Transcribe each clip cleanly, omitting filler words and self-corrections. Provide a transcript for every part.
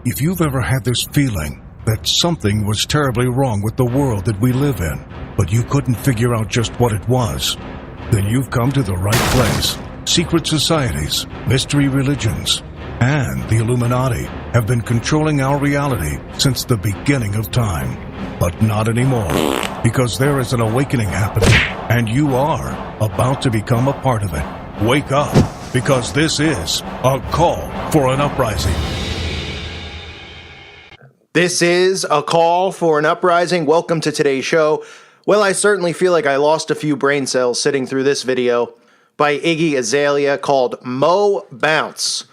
If you've ever had this feeling that something was terribly wrong with the world that we live in, but you couldn't figure out just what it was, then you've come to the right place. Secret societies, mystery religions, and the Illuminati have been controlling our reality since the beginning of time. But not anymore, because there is an awakening happening, and you are about to become a part of it. Wake up, because this is a call for an uprising. This is a call for an uprising. Welcome to today's show. Well, I certainly feel like I lost a few brain cells sitting through this video by IGGY AZALEA called Mo Bounce.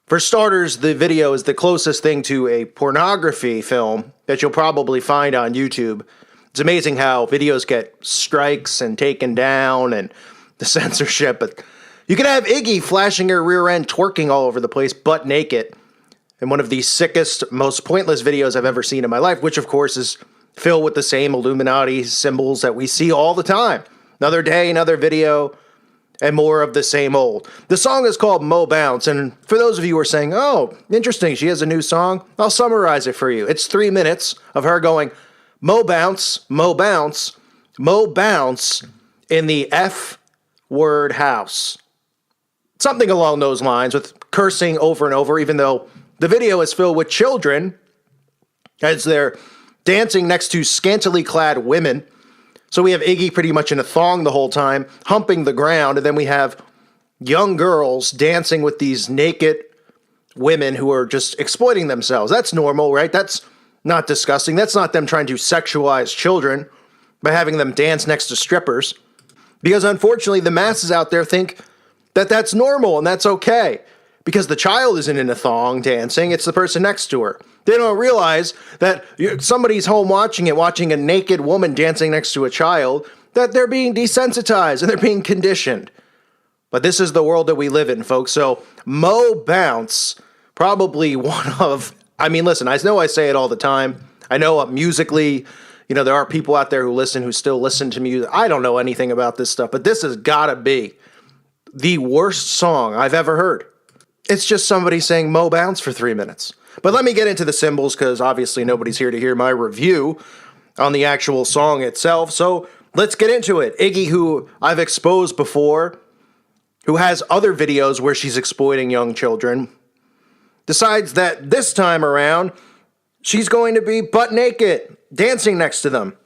For starters, the video is the closest thing to a pornography film that you'll probably find on YouTube. It's amazing how videos get strikes and taken down and the censorship, but you can have Iggy flashing her rear end twerking all over the place, butt naked, in one of the sickest, most pointless videos I've ever seen in my life, which of course is filled with the same Illuminati symbols that we see all the time. Another day, another video, and more of the same old. The song is called Mo Bounce, and for those of you who are saying, oh, interesting, she has a new song, I'll summarize it for you. It's 3 minutes of her going, Mo Bounce, Mo Bounce, Mo Bounce in the F-word house. Something along those lines, with cursing over and over, even though the video is filled with children as they're dancing next to scantily clad women. So we have Iggy pretty much in a thong the whole time, humping the ground, and then we have young girls dancing with these naked women who are just exploiting themselves. That's normal, right? That's not disgusting. That's not them trying to sexualize children by having them dance next to strippers. Because unfortunately, the masses out there think that that's normal and that's okay. Because the child isn't in a thong dancing, it's the person next to her. They don't realize that somebody's home watching it, watching a naked woman dancing next to a child, that they're being desensitized and they're being conditioned. But this is the world that we live in, folks. So Mo Bounce, probably one of, I mean, listen, I know I say it all the time. I know musically, there are people out there who still listen to music. I don't know anything about this stuff, but this has got to be the worst song I've ever heard. It's just somebody saying Mo Bounce for 3 minutes. But let me get into the symbols, because obviously nobody's here to hear my review on the actual song itself. So let's get into it. Iggy, who I've exposed before, who has other videos where she's exploiting young children, decides that this time around, she's going to be butt naked, dancing next to them.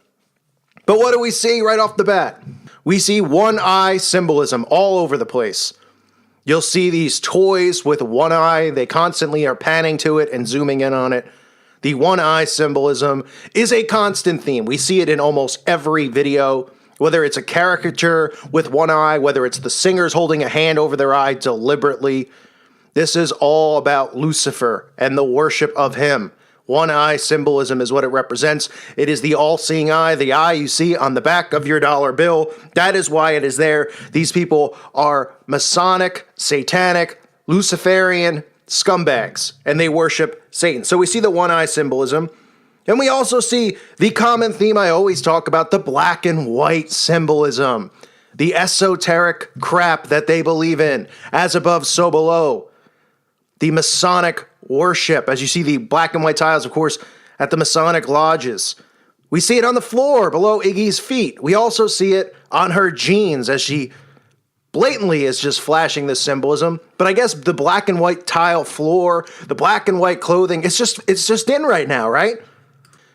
But what do we see right off the bat? We see one eye symbolism all over the place. You'll see these toys with one eye. They constantly are panning to it and zooming in on it. The one eye symbolism is a constant theme. We see it in almost every video, whether it's a caricature with one eye, whether it's the singers holding a hand over their eye deliberately. This is all about Lucifer and the worship of him. One eye symbolism is what it represents. It is the all-seeing eye, the eye you see on the back of your dollar bill. That is why it is there. These people are Masonic, Satanic, Luciferian scumbags, and they worship Satan. So we see the one eye symbolism, and we also see the common theme I always talk about, the black and white symbolism, the esoteric crap that they believe in, as above, so below. The Masonic worship, as you see the black and white tiles, of course, at the Masonic lodges. We see it on the floor below Iggy's feet. We also see it on her jeans as she blatantly is just flashing this symbolism. But I guess the black and white tile floor, the black and white clothing, it's just in right now, right?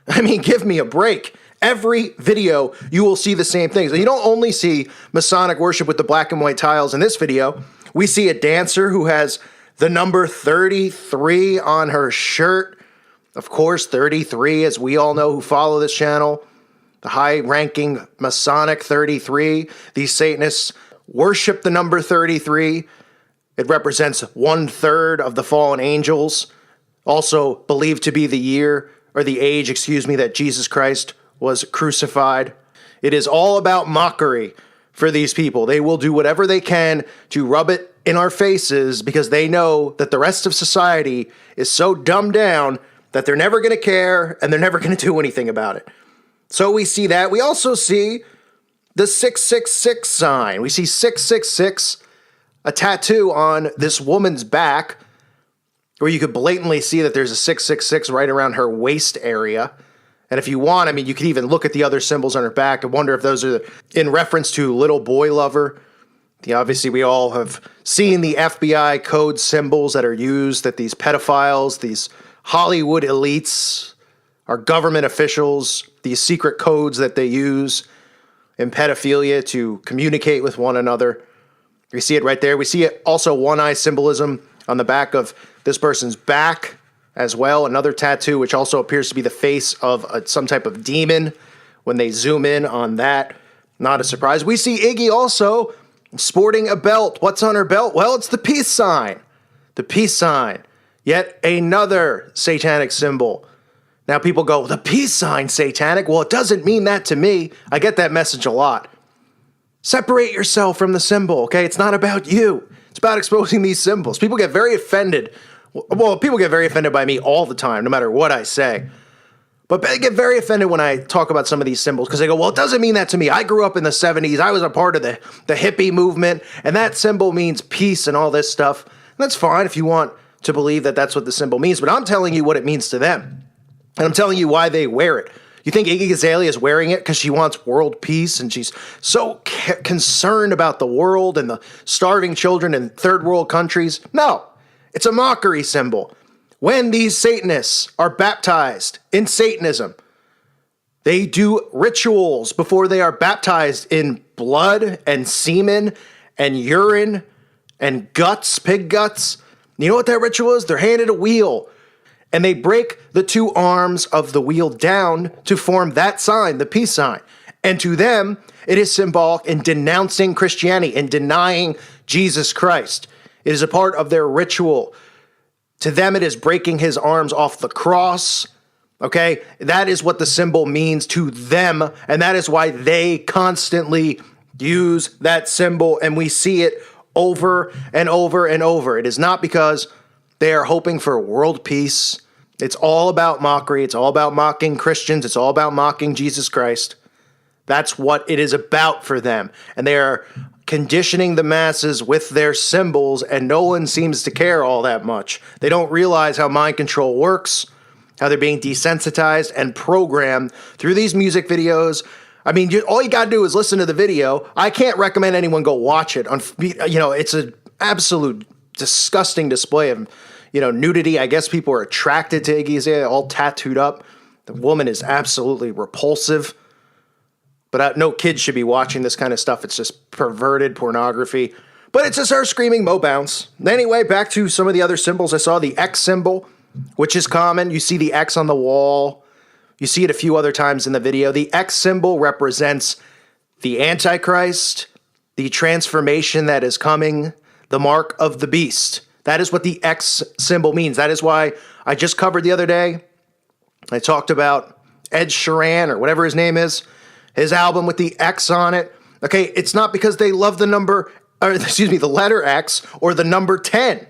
I mean, give me a break. Every video, you will see the same things. And you don't only see Masonic worship with the black and white tiles in this video. We see a dancer who has the number 33 on her shirt. Of course, 33, as we all know who follow this channel. The high-ranking Masonic 33. These Satanists worship the number 33. It represents 1/3 of the fallen angels. Also believed to be the year, or the age, that Jesus Christ was crucified. It is all about mockery for these people. They will do whatever they can to rub it in our faces because they know that the rest of society is so dumbed down that they're never going to care and they're never going to do anything about it. So we see that. We also see the 666 sign. We see 666, a tattoo on this woman's back. where you could blatantly see that there's a 666 right around her waist area. And if you want, I mean, you could even look at the other symbols on her back and wonder if those are in reference to Little Boy Lover. Obviously, we all have seen the FBI code symbols that are used, that these pedophiles, these Hollywood elites, our government officials, these secret codes that they use in pedophilia to communicate with one another. We see it right there. We see it also one-eye symbolism on the back of this person's back as well. Another tattoo, which also appears to be the face of some type of demon when they zoom in on that. Not a surprise. We see Iggy also sporting a belt. What's on her belt? Well, it's the peace sign. The peace sign. Yet another satanic symbol. Now people go, the peace sign satanic? Well, it doesn't mean that to me. I get that message a lot. Separate yourself from the symbol, okay? It's not about you. It's about exposing these symbols. People get very offended. Well, people get very offended by me all the time, no matter what I say. But they get very offended when I talk about some of these symbols because they go, well, it doesn't mean that to me. I grew up in the 70s. I was a part of the hippie movement, and that symbol means peace and all this stuff. And that's fine if you want to believe that that's what the symbol means, but I'm telling you what it means to them. And I'm telling you why they wear it. You think IGGY AZALEA is wearing it because she wants world peace and she's so concerned about the world and the starving children in third world countries? No, it's a mockery symbol. When these Satanists are baptized in Satanism, they do rituals before they are baptized in blood and semen and urine and guts, pig guts. You know what that ritual is? They're handed a wheel and they break the two arms of the wheel down to form that sign, the peace sign. And to them, it is symbolic in denouncing Christianity and denying Jesus Christ. It is a part of their ritual. To them, it is breaking his arms off the cross, okay? That is what the symbol means to them, and that is why they constantly use that symbol, and we see it over and over and over. It is not because they are hoping for world peace. It's all about mockery. It's all about mocking Christians. It's all about mocking Jesus Christ. That's what it is about for them, and they are conditioning the masses with their symbols, and no one seems to care all that much. They don't realize how mind control works, how they're being desensitized and programmed through these music videos. I mean, all you got to do is listen to the video. I can't recommend anyone go watch it. It's an absolute disgusting display of, nudity. I guess people are attracted to Iggy Azalea, all tattooed up. The woman is absolutely repulsive. But no kids should be watching this kind of stuff. It's just perverted pornography. But it's just her screaming Mo Bounce. Anyway, back to some of the other symbols. I saw the X symbol, which is common. You see the X on the wall. You see it a few other times in the video. The X symbol represents the Antichrist, the transformation that is coming, the mark of the beast. That is what the X symbol means. That is why I just covered the other day. I talked about Ed Sheeran, or whatever his name is, his album with the X on it. Okay, it's not because they love the letter X or the number 10.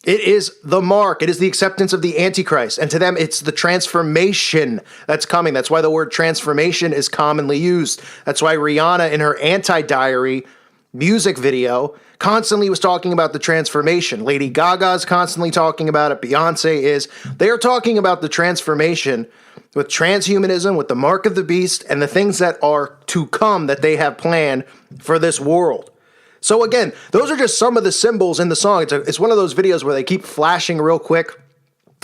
It is the mark. It is the acceptance of the Antichrist. And to them, it's the transformation that's coming. That's why the word transformation is commonly used. That's why Rihanna in her Anti-Diary music video constantly was talking about the transformation. Lady Gaga is constantly talking about it. Beyonce is. They are talking about the transformation with transhumanism, with the mark of the beast, and the things that are to come that they have planned for this world. So again, those are just some of the symbols in the song. It's one of those videos where they keep flashing real quick.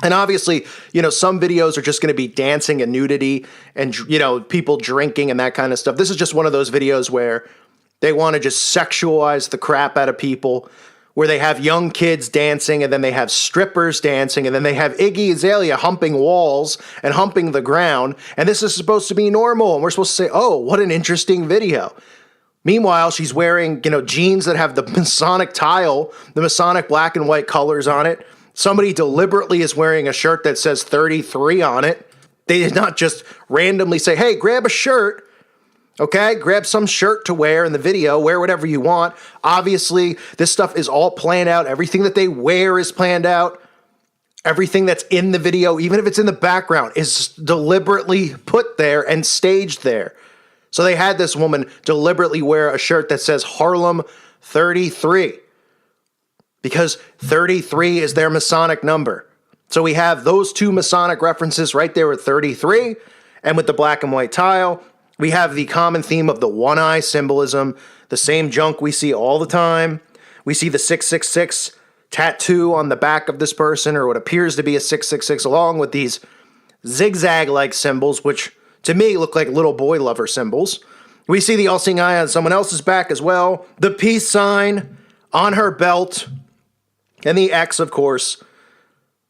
And obviously, some videos are just going to be dancing and nudity and, people drinking and that kind of stuff. This is just one of those videos where they want to just sexualize the crap out of people, where they have young kids dancing, and then they have strippers dancing, and then they have Iggy Azalea humping walls and humping the ground, and this is supposed to be normal, and we're supposed to say, oh, what an interesting video. Meanwhile, she's wearing, jeans that have the Masonic tile, the Masonic black and white colors on it. Somebody deliberately is wearing a shirt that says 33 on it. They did not just randomly say, hey, grab a shirt. Okay, grab some shirt to wear in the video, wear whatever you want. Obviously, this stuff is all planned out. Everything that they wear is planned out. Everything that's in the video, even if it's in the background, is deliberately put there and staged there. So they had this woman deliberately wear a shirt that says Harlem 33 because 33 is their Masonic number. So we have those two Masonic references right there with 33, and with the black and white tile, we have the common theme of the one eye symbolism, the same junk we see all the time. We see the 666 tattoo on the back of this person, or what appears to be a 666, along with these zigzag-like symbols, which to me look like little boy lover symbols. We see the all-seeing eye on someone else's back as well, the peace sign on her belt, and the X, of course,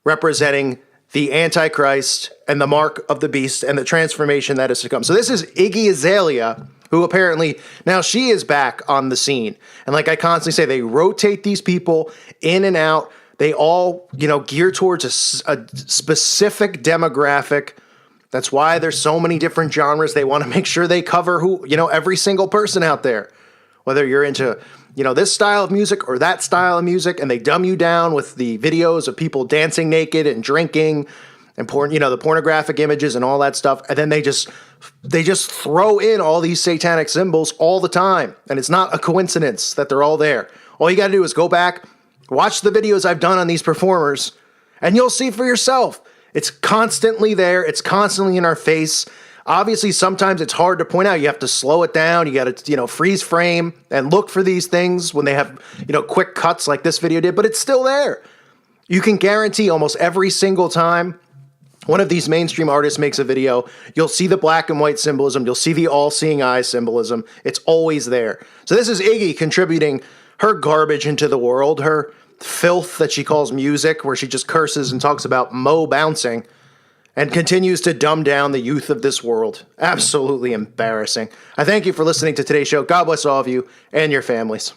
representing the Antichrist and the mark of the beast and the transformation that is to come. So this is Iggy Azalea, who apparently, now she is back on the scene. And like I constantly say, they rotate these people in and out. They all, gear towards a specific demographic. That's why there's so many different genres. They want to make sure they cover every single person out there. Whether you're into, this style of music or that style of music, and they dumb you down with the videos of people dancing naked and drinking and the pornographic images and all that stuff. And then they just throw in all these satanic symbols all the time. And it's not a coincidence that they're all there. All you got to do is go back, watch the videos I've done on these performers, and you'll see for yourself. It's constantly there. It's constantly in our face. Obviously, sometimes it's hard to point out. You have to slow it down. You got to, freeze frame and look for these things when they have, quick cuts like this video did, but it's still there. You can guarantee almost every single time one of these mainstream artists makes a video, you'll see the black and white symbolism. You'll see the all-seeing eye symbolism. It's always there. So this is Iggy contributing her garbage into the world, her filth that she calls music, where she just curses and talks about Mo bouncing, and continues to dumb down the youth of this world. Absolutely embarrassing. I thank you for listening to today's show. God bless all of you and your families.